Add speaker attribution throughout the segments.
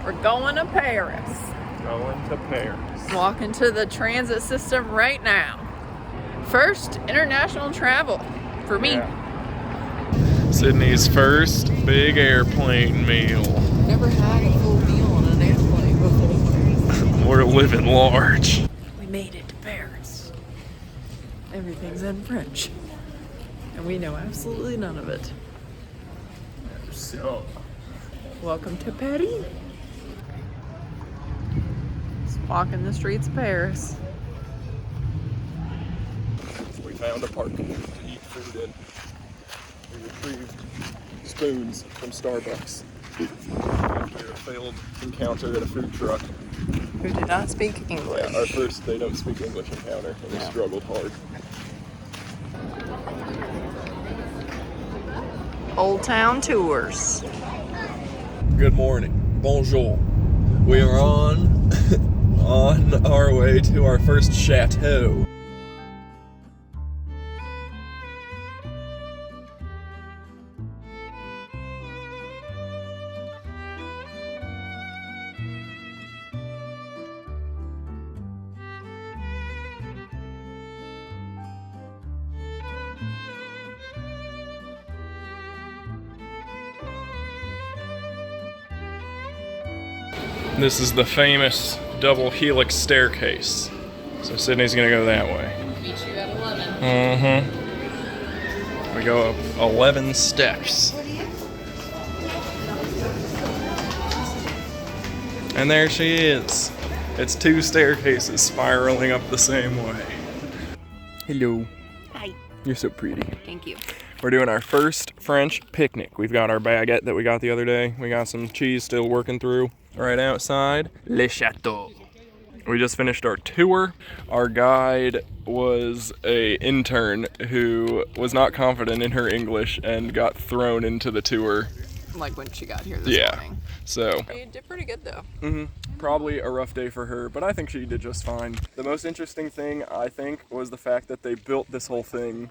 Speaker 1: We're going to Paris.
Speaker 2: Going to Paris.
Speaker 1: Walking to the transit system right now. First international travel for me.
Speaker 2: Yeah. Sydney's first big airplane meal.
Speaker 1: Never had a full meal on an airplane before.
Speaker 2: We're living large.
Speaker 1: We made it to Paris. Everything's in French. And we know absolutely none of it.
Speaker 2: So,
Speaker 1: Welcome to Paris. Just walking the streets of Paris.
Speaker 2: we found a park to eat food in. We retrieved spoons from Starbucks after a failed encounter at a food truck.
Speaker 1: Who did not speak English.
Speaker 2: Yeah, our first they don't speak English encounter, and we struggled hard.
Speaker 1: Old Town Tours.
Speaker 2: Good morning. Bonjour. We are on our way to our first chateau. This is the famous double helix staircase. So Sydney's gonna go that way.
Speaker 1: Meet you at 11.
Speaker 2: We go up 11 steps. And there she is. It's 2 staircases spiraling up the same way. Hello.
Speaker 1: Hi.
Speaker 2: You're so pretty.
Speaker 1: Thank you.
Speaker 2: We're doing our first French picnic. We've got our baguette that we got the other day. We got some cheese still working through. Right outside, Le Chateau. We just finished our tour. Our guide was an intern who was not confident in her English and got thrown into the tour.
Speaker 1: Like when she got here this morning.
Speaker 2: So,
Speaker 1: She did pretty good though.
Speaker 2: probably a rough day for her, but I think she did just fine. The most interesting thing, I think, was the fact that they built this whole thing.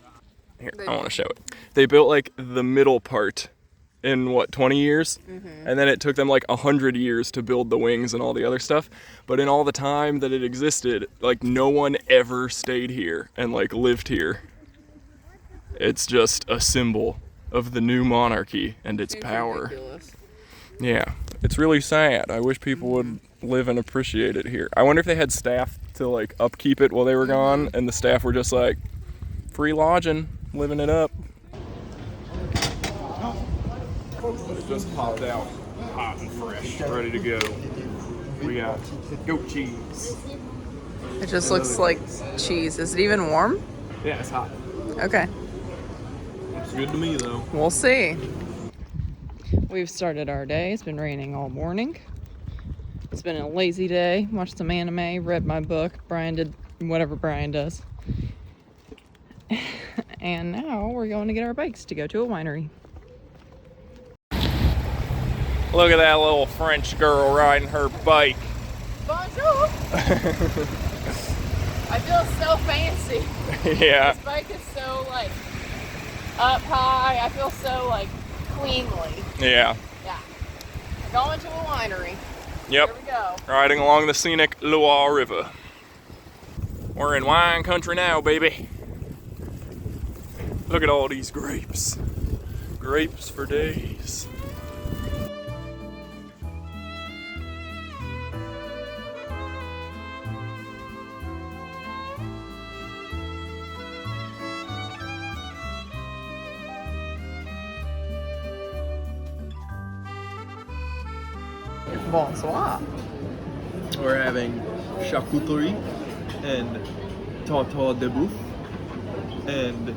Speaker 2: Here, I want to show it. They built like the middle part in what, 20 years? And then it took them like 100 years to build the wings and all the other stuff. But in all the time that it existed, like no one ever stayed here and like lived here. It's just a symbol of the new monarchy and its power.
Speaker 1: Ridiculous.
Speaker 2: Yeah, it's really sad. I wish people would live and appreciate it here. I wonder if they had staff to like upkeep it while they were gone, and the staff were just like, free lodging, living it up. It just popped out, hot and fresh, ready to go. We got goat cheese.
Speaker 1: It just looks like cheese. Is it even warm?
Speaker 2: Yeah, it's hot.
Speaker 1: Okay.
Speaker 2: It's good to me though.
Speaker 1: We'll see. We've started our day. It's been raining all morning. It's been a lazy day. Watched some anime, read my book. Bryan did whatever Bryan does. And now we're going to get our bikes to go to a winery.
Speaker 2: Look at that little French girl riding her bike.
Speaker 1: Bonjour! I feel so fancy.
Speaker 2: Yeah.
Speaker 1: This bike is so like up high. I feel so like queenly.
Speaker 2: Yeah.
Speaker 1: Yeah. Going to a winery.
Speaker 2: Yep.
Speaker 1: Here we go.
Speaker 2: Riding along the scenic Loire River. We're in wine country now, baby. Look at all these grapes. Grapes for days.
Speaker 1: Bonsoir.
Speaker 3: We're having charcuterie and tartare de boeuf and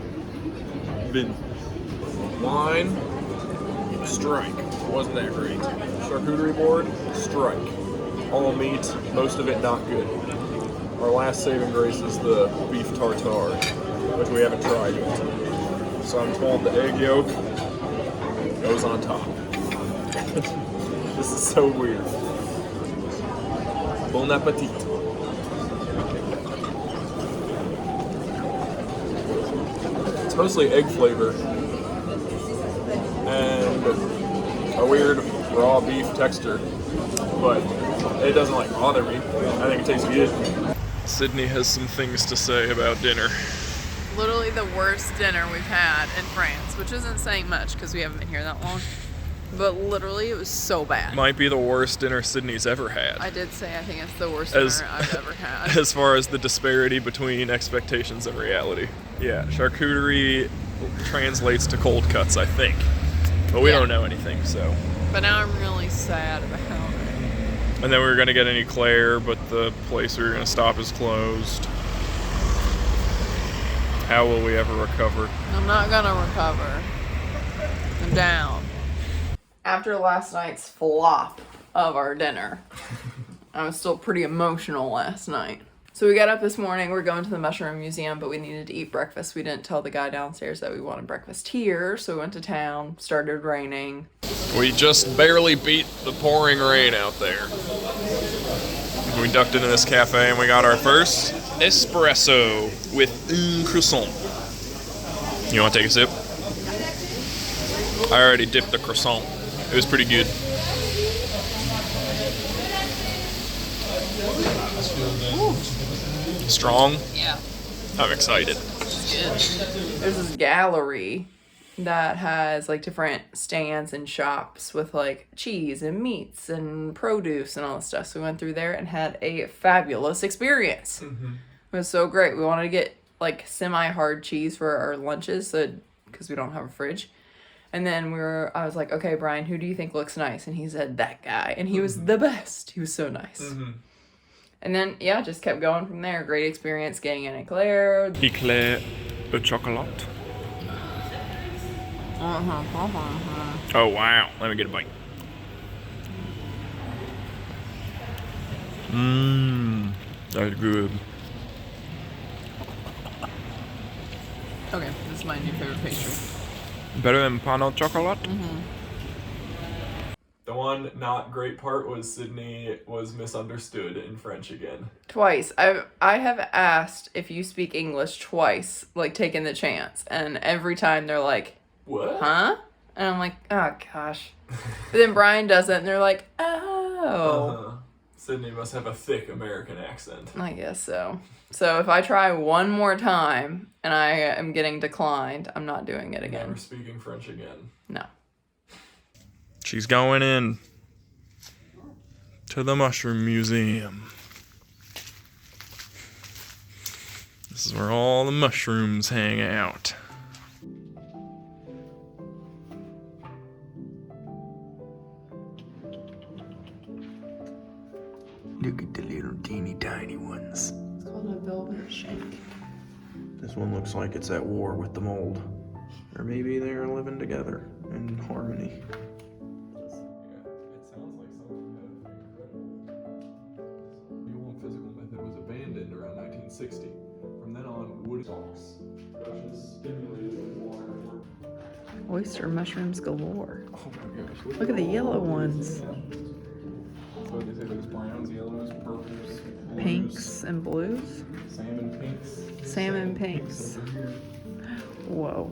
Speaker 3: vin.
Speaker 2: Wine, strike. Wasn't that great. Charcuterie board, strike. All meat, most of it not good. Our last saving grace is the beef tartare, which we haven't tried yet. So I'm told the egg yolk goes on top. This is so weird. Bon appetit. It's mostly egg flavor and a a weird raw beef texture, but it doesn't like bother me. I think it tastes good. Sydney has some things to say about dinner.
Speaker 1: Literally the worst dinner we've had in France, which isn't saying much because we haven't been here that long. But literally, it was so bad.
Speaker 2: Might be the worst dinner Sydney's ever had.
Speaker 1: I did say I think it's the worst dinner I've ever had.
Speaker 2: As far as the disparity between expectations and reality. Yeah, charcuterie translates to cold cuts, I think. But we don't know anything, so.
Speaker 1: But now I'm really sad about it.
Speaker 2: And then we were going to get an eclair, but the place we were going to stop is closed. How will we ever recover?
Speaker 1: I'm not going to recover. I'm down. After last night's flop of our dinner, I was still pretty emotional last night. So we got up this morning, we're going to the Mushroom Museum, but we needed to eat breakfast. We didn't tell the guy downstairs that we wanted breakfast here, so we went to town, started raining.
Speaker 2: We just barely beat the pouring rain out there. We ducked into this cafe and we got our first espresso with un croissant. You want to take a sip? I already dipped the croissant. It was pretty good.
Speaker 1: Ooh.
Speaker 2: Strong?
Speaker 1: Yeah.
Speaker 2: I'm excited.
Speaker 1: It's good. There's this gallery that has like different stands and shops with like cheese and meats and produce and all this stuff. So we went through there and had a fabulous experience. Mm-hmm. It was so great. We wanted to get like semi-hard cheese for our lunches, so because we don't have a fridge. And then I was like, okay, Brian, who do you think looks nice? And he said, that guy. And he was the best. He was so nice. Mm-hmm. And then, yeah, just kept going from there. Great experience getting an eclair.
Speaker 2: Eclair au chocolat. Oh, wow. Let me get a bite. That's good.
Speaker 1: Okay, this is my new favorite pastry.
Speaker 2: Better than pan au chocolat? Mm-hmm. The one not great part was Sydney was misunderstood in French again.
Speaker 1: Twice. I have asked if you speak English twice, like taking the chance. And every time they're like,
Speaker 2: what?
Speaker 1: Huh? And I'm like, oh gosh. But then Brian does it and they're like, oh.
Speaker 2: Uh-huh. Sydney must have a thick American accent.
Speaker 1: I guess so. So if I try one more time and I am getting declined, I'm not doing it again.
Speaker 2: Never speaking French again.
Speaker 1: No.
Speaker 2: She's going in to the Mushroom Museum. This is where all the mushrooms hang out. Look at the little teeny tiny ones.
Speaker 1: It's called a velvet shake.
Speaker 3: This one looks like it's at war with the mold. Or maybe they're living together in harmony.
Speaker 2: It sounds like someone had incredible. The old physical method was abandoned around 1960. From then on, wood stalks, brushes, stimulated with water.
Speaker 1: Oyster mushrooms galore.
Speaker 2: Oh my gosh.
Speaker 1: Look at the yellow ones.
Speaker 2: So they say there's browns, yellows, purples, blues,
Speaker 1: Pinks and blues.
Speaker 2: salmon pinks.
Speaker 1: Salmon pinks.
Speaker 2: over here.
Speaker 1: Whoa.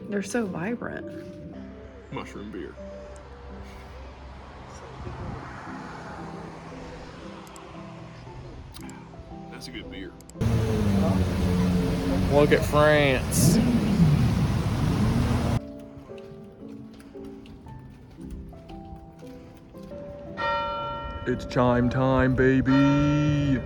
Speaker 1: They're so vibrant.
Speaker 2: Mushroom beer. That's a good beer. Look at France. It's chime time, baby.